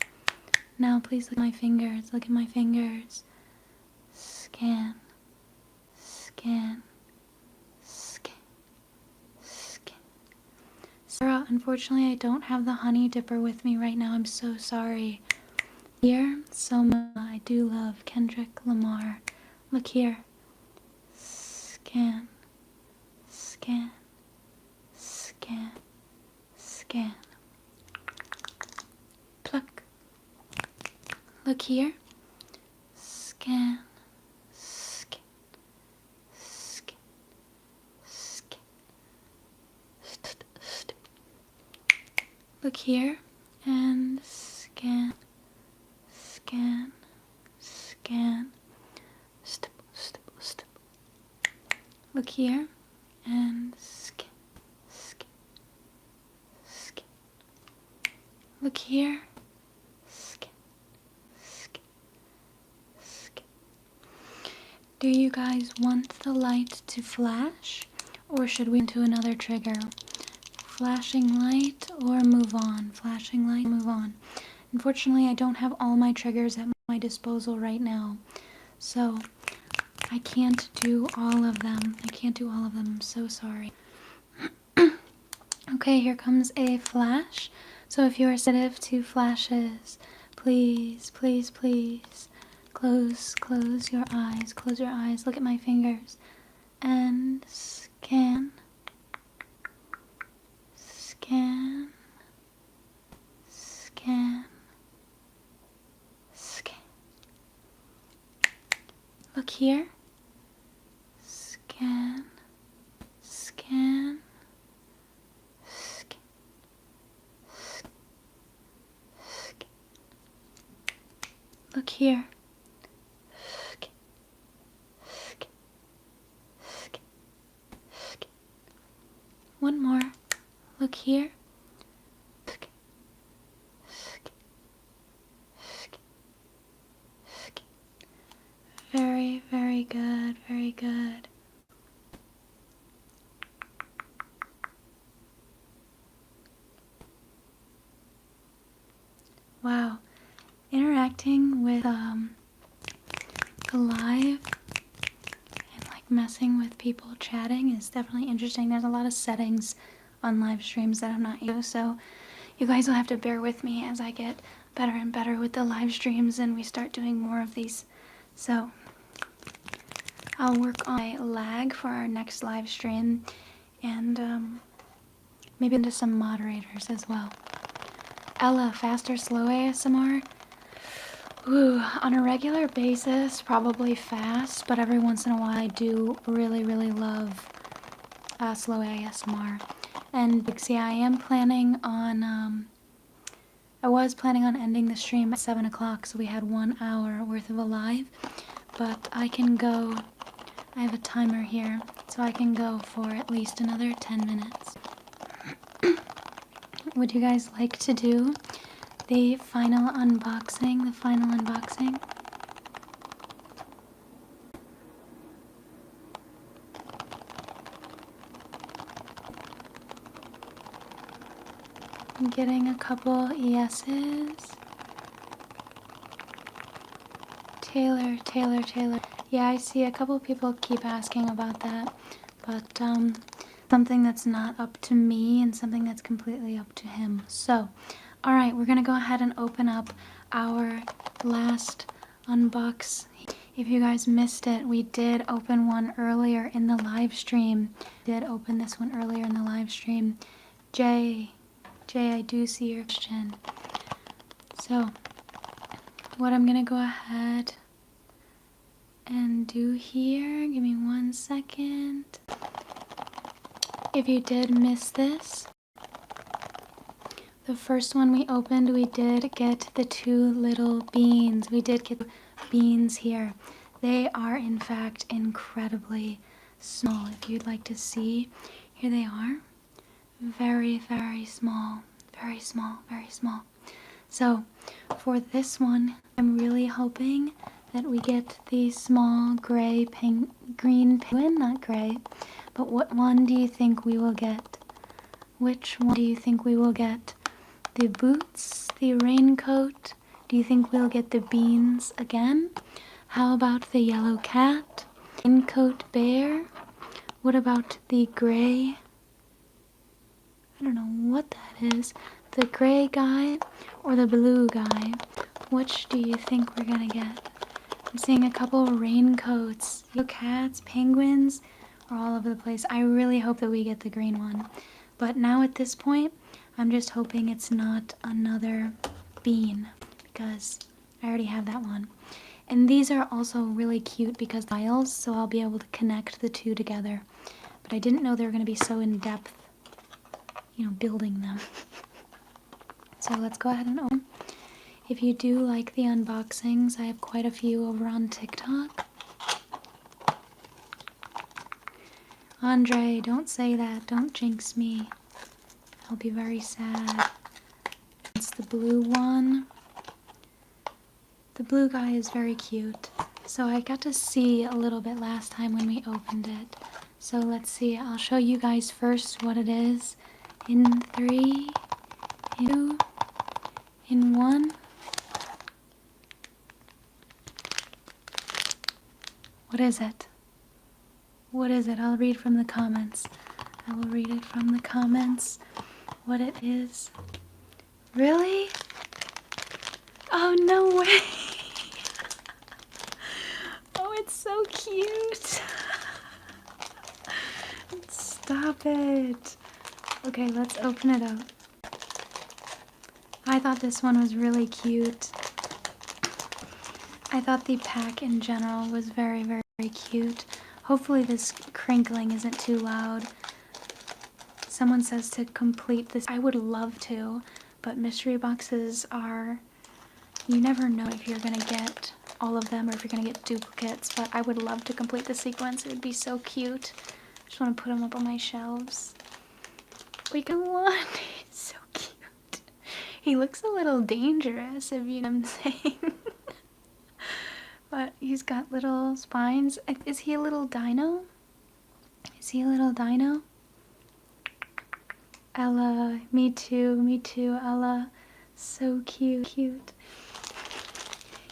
Now please look at my fingers. Look at my fingers. Scan. Scan. Scan. Scan. Sarah, unfortunately I don't have the honey dipper with me right now. I'm so sorry. Here, Soma, I do love Kendrick Lamar. Look here. Scan. Scan. Scan. Scan. Pluck. Look here. Scan. Scan. Scan. Scan. Look here and scan. Scan. Scan. Stip, stip, stip. Look here and scan. Scan. Scan. Look here. Scan. Scan. Scan. Do you guys want the light to flash, or should we do another trigger? Flashing light or move on? Flashing light, move on. Unfortunately, I don't have all my triggers at my disposal right now, so I can't do all of them. I'm so sorry. Okay, here comes a flash. So if you are sensitive to flashes, please, please, please close your eyes. Close your eyes. Look at my fingers and scan. Scan. Scan. Scan. Look here. Scan. Scan. Scan. Scan. Look here. Scan. Scan. Scan. Scan. One more. Look here. Scan. Scan. Scan. Scan. Very, very good, very good. Wow, interacting with the live and like messing with people chatting is definitely interesting. There's a lot of settings on live streams that I'm not used to, so you guys will have to bear with me as I get better and better with the live streams and we start doing more of these. So I'll work on a lag for our next live stream and maybe into some moderators as well. Ella, fast or slow ASMR? Ooh, on a regular basis, probably fast, but every once in a while I do really, really love slow ASMR. And Bixie, I am planning on, I was planning on ending the stream at 7 o'clock, so we had 1 hour worth of a live, but I can go, I have a timer here, so I can go for at least another 10 minutes. Would you guys like to do the final unboxing? I'm getting a couple yeses. Taylor. Yeah, I see a couple people keep asking about that, but something that's not up to me and something that's completely up to him. So, alright, we're gonna go ahead and open up our last unbox. If you guys missed it, we did open one earlier in the live stream. Jay, I do see your question. So, what I'm gonna go ahead and do here, give me 1 second. If you did miss this, the first one we opened, we did get the 2 little beans. We did get beans here. They are in fact incredibly small. If you'd like to see, here they are. Very, very small. Very small, very small. So for this one, I'm really hoping that we get the small green penguin, not gray, but what one do you think we will get? Which one do you think we will get? The boots, the raincoat? Do you think we'll get the beans again? How about the yellow cat? Raincoat bear? What about the gray? I don't know what that is. The gray guy or the blue guy? Which do you think we're gonna get? I'm seeing a couple raincoats. Yellow cats, penguins are all over the place. I really hope that we get the green one. But now at this point, I'm just hoping it's not another bean because I already have that one. And these are also really cute because tiles, so I'll be able to connect the two together. But I didn't know they were going to be so in depth, you know, building them. So let's go ahead and open. If you do like the unboxings, I have quite a few over on TikTok. Andre, don't say that. Don't jinx me. I'll be very sad. It's the blue one. The blue guy is very cute. So I got to see a little bit last time when we opened it. So let's see. I'll show you guys first what it is. In 3, in 2, in 1. What is it? What is it? I'll read from the comments. I will read it from the comments what it is. Really? Oh, no way. Oh, it's so cute. Stop it. Okay, let's open it up. I thought this one was really cute. I thought the pack in general was very, very cute. Hopefully this crinkling isn't too loud. Someone says to complete this. I would love to, but mystery boxes are, you never know if you're gonna get all of them or if you're gonna get duplicates, but I would love to complete the sequence. It would be so cute. I just want to put them up on my shelves. We got one. He's so cute. He looks a little dangerous, if you know what I'm saying. But he's got little spines. Is he a little dino? Is he a little dino? Ella, me too, Ella. So cute.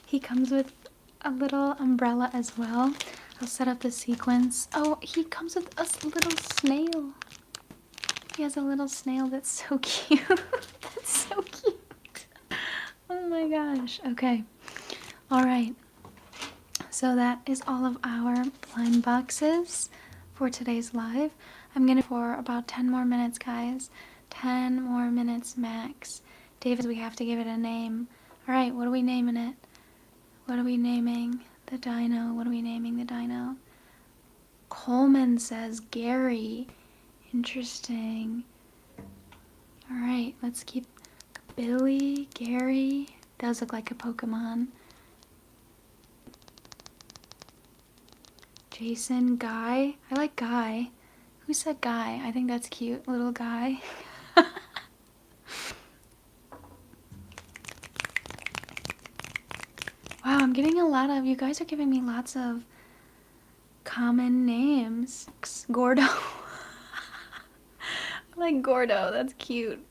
He comes with a little umbrella as well. I'll set up the sequence. Oh, he comes with a little snail. He has a little snail that's so cute. That's so cute. Oh my gosh. Okay. Alright. So that is all of our blind boxes for today's live. I'm gonna for about 10 more minutes, guys. 10 more minutes max. David, we have to give it a name. Alright, what are we naming it? What are we naming the dino? What are we naming the dino? Coleman says Gary. Interesting. Alright, let's keep Billy, Gary. Does look like a Pokemon. Jason, Guy. I like Guy. Who said Guy? I think that's cute. Little Guy. Wow, I'm getting a lot of, you guys are giving me lots of common names. Gordo. I like Gordo. That's cute.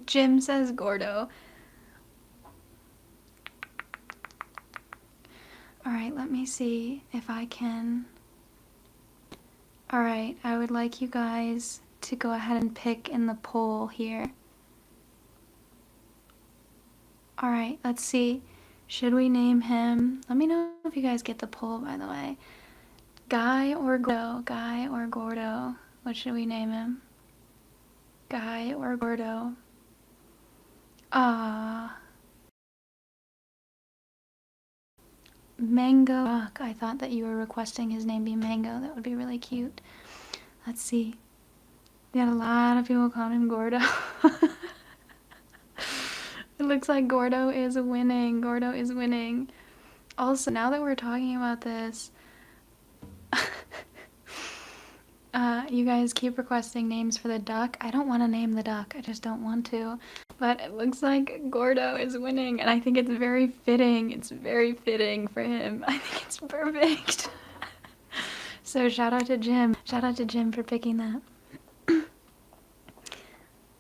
Jim says Gordo. Alright, let me see if I can. Alright, I would like you guys to go ahead and pick in the poll here. Alright, let's see. Should we name him? Let me know if you guys get the poll, by the way. Guy or Gordo? Guy or Gordo? What should we name him? Guy or Gordo? Mango Rock. I thought that you were requesting his name be Mango. That would be really cute. Let's see. We got a lot of people calling him Gordo. It looks like Gordo is winning. Gordo is winning. Also, now that we're talking about this, You guys keep requesting names for the duck. I don't want to name the duck. I just don't want to. But it looks like Gordo is winning, and I think it's very fitting. It's very fitting for him. I think it's perfect. So shout out to Jim. Shout out to Jim for picking that.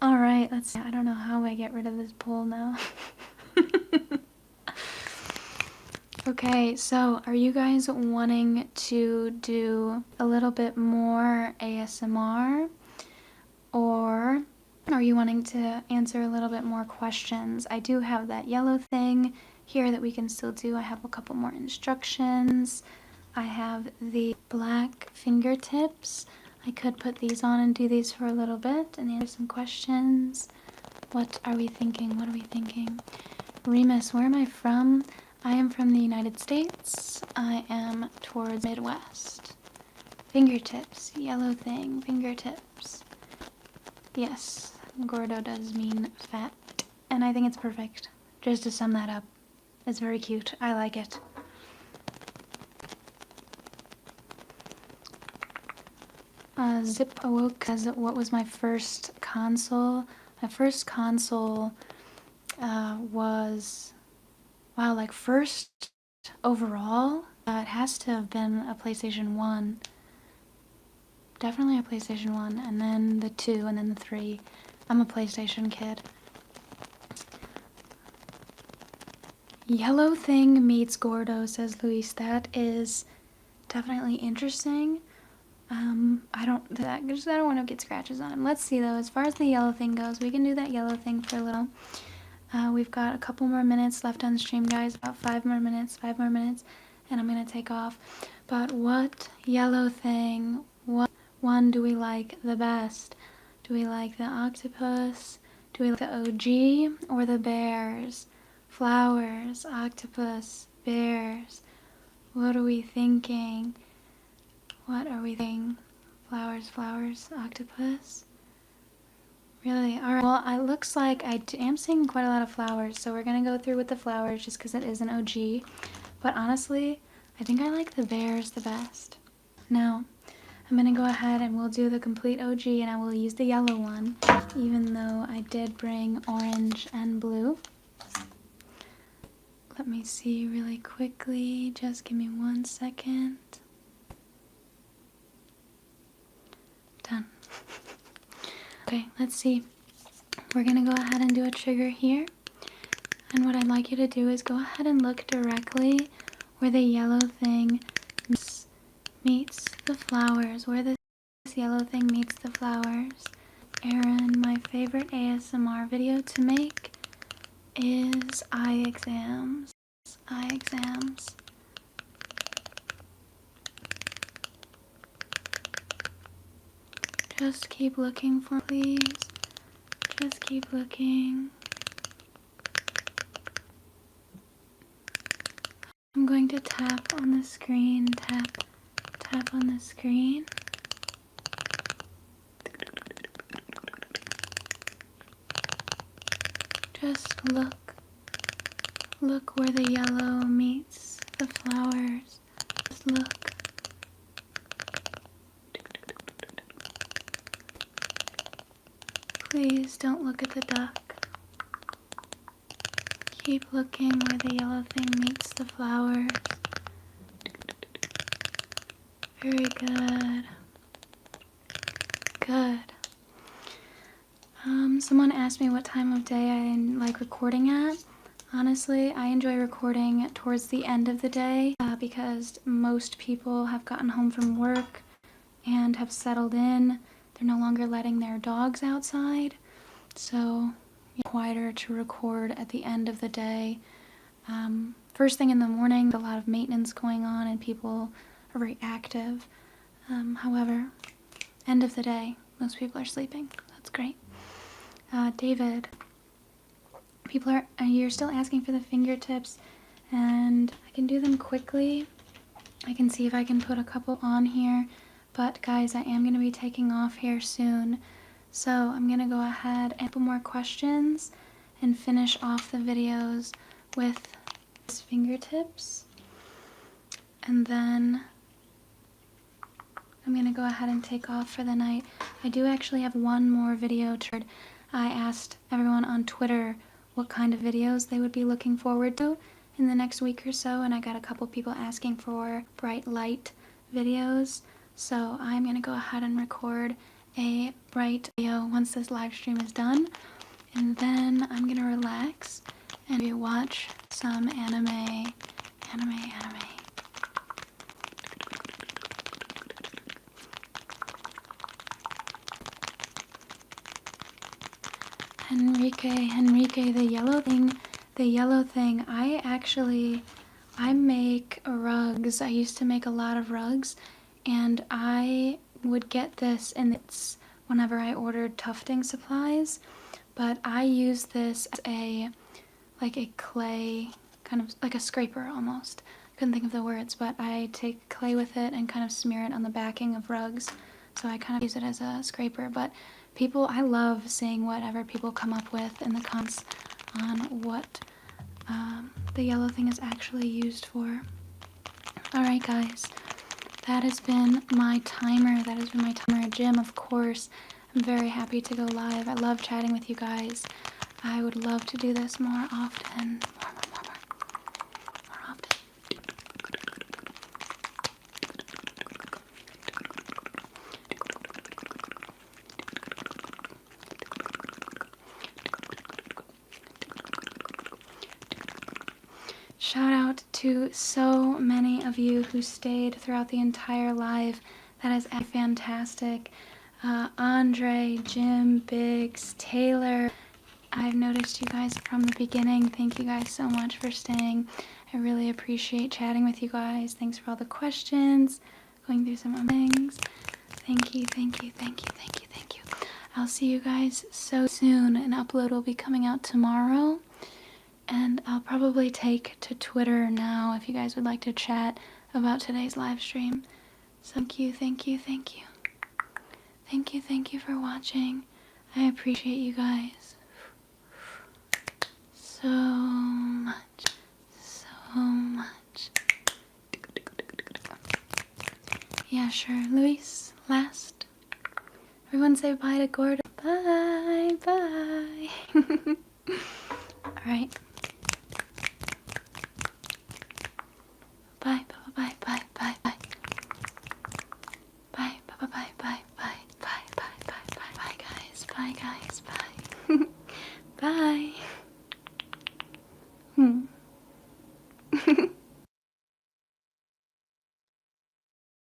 Alright, let's see. I don't know how I get rid of this poll now. Okay, so are you guys wanting to do a little bit more ASMR? Or are you wanting to answer a little bit more questions? I do have that yellow thing here that we can still do. I have a couple more instructions. I have the black fingertips. I could put these on and do these for a little bit and answer some questions. What are we thinking? What are we thinking? Remus, where am I from? I am from the United States. I am towards Midwest. Fingertips, yellow thing, fingertips. Yes, Gordo does mean fat. And I think it's perfect. Just to sum that up. It's very cute. I like it. Zip awoke says, what was my first console? My first console was, wow, like first overall, it has to have been a PlayStation 1. Definitely a PlayStation 1, and then the 2, and then the 3. I'm a PlayStation kid. Yellow thing meets Gordo, says Luis. That is definitely interesting. I don't want to get scratches on him. Let's see though, as far as the yellow thing goes, we can do that yellow thing for a little. We've got a couple more minutes left on the stream, guys. About 5 more minutes, and I'm gonna take off. But what yellow thing, what one do we like the best? Do we like the octopus? Do we like the OG or the bears? Flowers, octopus, bears. What are we thinking? What are we thinking? Flowers, flowers, octopus? Really? Alright, well, it looks like I am seeing quite a lot of flowers, so we're gonna go through with the flowers just because it is an OG. But honestly, I think I like the bears the best. Now, I'm gonna go ahead and we'll do the complete OG, and I will use the yellow one, even though I did bring orange and blue. Let me see really quickly. Just give me 1 second. Done. Okay, let's see. We're gonna go ahead and do a trigger here. And what I'd like you to do is go ahead and look directly where the yellow thing meets the flowers. Where this yellow thing meets the flowers. Aaron, my favorite ASMR video to make is eye exams. Eye exams. Just keep looking for, please. Just keep looking. I'm going to tap on the screen. Tap, tap on the screen. Just look. Look where the yellow meets the flowers. Just look. Please don't look at the duck. Keep looking where the yellow thing meets the flowers. Very good. Good. Someone asked me what time of day I like recording at. Honestly, I enjoy recording towards the end of the day because most people have gotten home from work and have settled in. They're no longer letting their dogs outside, so it's quieter to record at the end of the day. First thing in the morning, a lot of maintenance going on and people are very active. However, end of the day, most people are sleeping. That's great. David, you're still asking for the fingertips, and I can do them quickly. I can see if I can put a couple on here, but guys, I am going to be taking off here soon, so I'm going to go ahead and put more questions and finish off the videos with these fingertips, and then I'm gonna go ahead and take off for the night. I do actually have one more video. I asked everyone on Twitter what kind of videos they would be looking forward to in the next week or so, and I got a couple people asking for bright light videos. So I'm gonna go ahead and record a bright video once this live stream is done, and then I'm gonna relax and watch some anime. Henrique, the yellow thing, I make rugs. I used to make a lot of rugs, and I would get this, and it's whenever I ordered tufting supplies, but I use this as like a clay, kind of like a scraper almost. I couldn't think of the words, but I take clay with it and kind of smear it on the backing of rugs. So I kind of use it as a scraper, but I love seeing whatever people come up with in the comments on what the yellow thing is actually used for. Alright guys, that has been my timer. Jim, of course. I'm very happy to go live. I love chatting with you guys. I would love to do this more often. More often. Shout out to so many of you who stayed throughout the entire live. That is fantastic. Andre, Jim, Biggs, Taylor. I've noticed you guys from the beginning. Thank you guys so much for staying. I really appreciate chatting with you guys. Thanks for all the questions. Going through some things. Thank you. I'll see you guys so soon. An upload will be coming out tomorrow. And I'll probably take to Twitter now if you guys would like to chat about today's live stream. So thank you for watching. I appreciate you guys so much. Yeah, sure. Luis, last. Everyone say bye to Gordon. Bye. Alright.